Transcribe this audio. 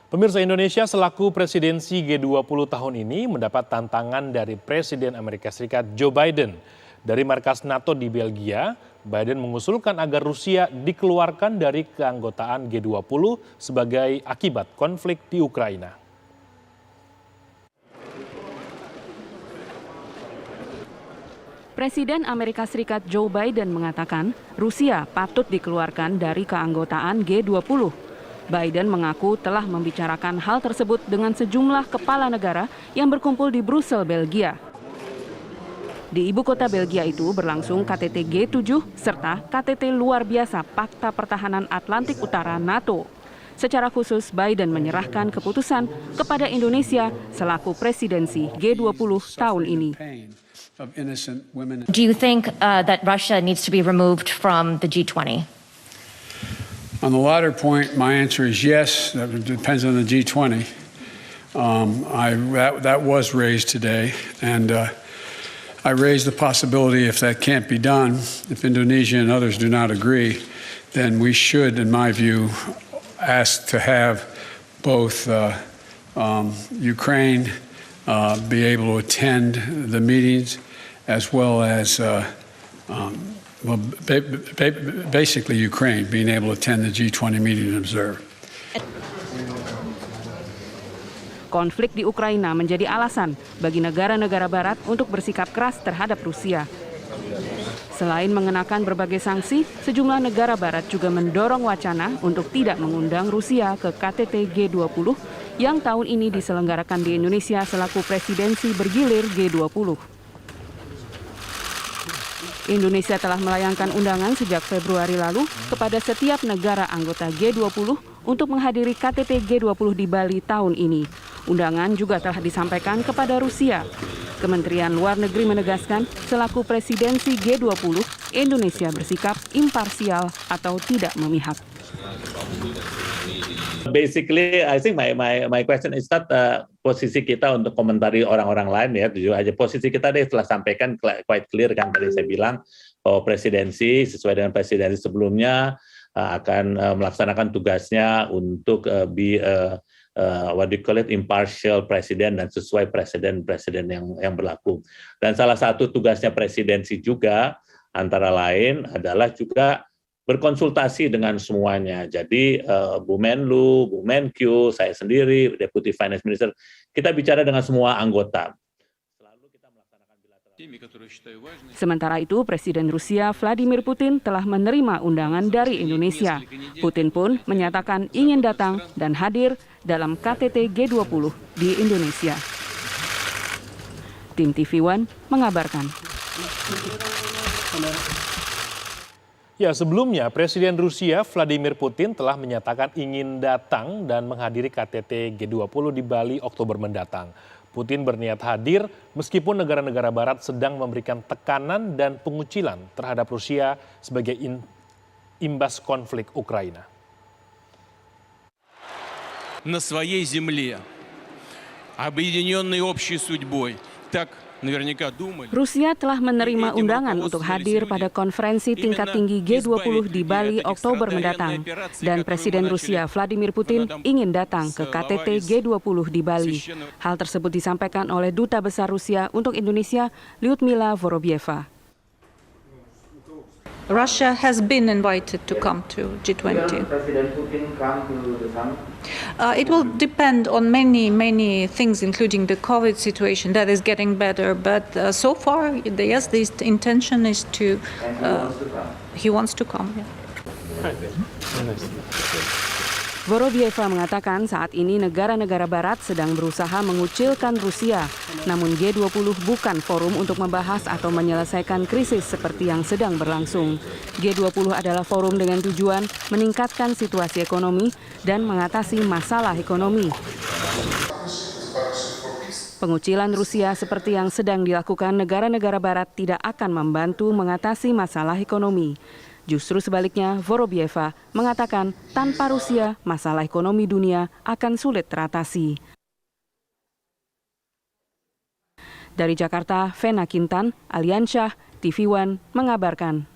Pemirsa, Indonesia selaku presidensi G20 tahun ini mendapat tantangan dari Presiden Amerika Serikat Joe Biden. Dari markas NATO di Belgia, Biden mengusulkan agar Rusia dikeluarkan dari keanggotaan G20 sebagai akibat konflik di Ukraina. Presiden Amerika Serikat Joe Biden mengatakan Rusia patut dikeluarkan dari keanggotaan G20. Biden mengaku telah membicarakan hal tersebut dengan sejumlah kepala negara yang berkumpul di Brussel, Belgia. Di ibu kota Belgia itu berlangsung KTT G7 serta KTT luar biasa Pakta Pertahanan Atlantik Utara NATO. Secara khusus, Biden menyerahkan keputusan kepada Indonesia selaku presidensi G20 tahun ini. Do you think that Russia needs to be removed from the G20? On the latter point, my answer is yes. That depends on the G20. That was raised today, and I raised the possibility if that can't be done, if Indonesia and others do not agree, then we should, in my view, ask to have both Ukraine be able to attend the meetings, as well as basically Ukraine being able to attend the G20 meeting and observe. Konflik di Ukraina menjadi alasan bagi negara-negara barat untuk bersikap keras terhadap Rusia. Selain mengenakan berbagai sanksi, sejumlah negara barat juga mendorong wacana untuk tidak mengundang Rusia ke KTT G20 yang tahun ini diselenggarakan di Indonesia selaku presidensi bergilir G20. Indonesia telah melayangkan undangan sejak Februari lalu kepada setiap negara anggota G20 untuk menghadiri KTT G20 di Bali tahun ini. Undangan juga telah disampaikan kepada Rusia. Kementerian Luar Negeri menegaskan selaku presidensi G20, Indonesia bersikap imparsial atau tidak memihak. Basically, I think my question is not posisi kita untuk komentari orang-orang lain ya, jujur aja posisi kita telah sampaikan quite clear kan tadi saya bilang bahwa presidensi sesuai dengan presidensi sebelumnya akan melaksanakan tugasnya untuk what we call it impartial presiden dan sesuai presiden yang berlaku. Dan salah satu tugasnya presidensi juga antara lain adalah juga berkonsultasi dengan semuanya. Jadi Bu Menlu, Bu Menkyu, saya sendiri, Deputy Finance Minister, kita bicara dengan semua anggota. Sementara itu, Presiden Rusia Vladimir Putin telah menerima undangan dari Indonesia. Putin pun menyatakan ingin datang dan hadir dalam KTT G20 di Indonesia. Tim TV One mengabarkan. Ya, sebelumnya Presiden Rusia Vladimir Putin telah menyatakan ingin datang dan menghadiri KTT G20 di Bali Oktober mendatang. Putin berniat hadir meskipun negara-negara barat sedang memberikan tekanan dan pengucilan terhadap Rusia sebagai imbas konflik Ukraina. На своей земле, объединенной общей судьбой, так Rusia telah menerima undangan untuk hadir pada konferensi tingkat tinggi G20 di Bali Oktober mendatang. Dan Presiden Rusia Vladimir Putin ingin datang ke KTT G20 di Bali. Hal tersebut disampaikan oleh Duta Besar Rusia untuk Indonesia, Lyudmila Vorobyeva. Russia has been invited to come to G20. President Putin come to the summit? It will depend on many things, including the COVID situation that is getting better. But so far, yes, the intention is to. He wants to come. Yeah. Vorobyeva mengatakan saat ini negara-negara barat sedang berusaha mengucilkan Rusia. Namun G20 bukan forum untuk membahas atau menyelesaikan krisis seperti yang sedang berlangsung. G20 adalah forum dengan tujuan meningkatkan situasi ekonomi dan mengatasi masalah ekonomi. Pengucilan Rusia seperti yang sedang dilakukan negara-negara barat tidak akan membantu mengatasi masalah ekonomi. Justru sebaliknya, Vorobyeva mengatakan tanpa Rusia, masalah ekonomi dunia akan sulit teratasi. Dari Jakarta, Vena Kintan, Aliansyah, TV One mengabarkan.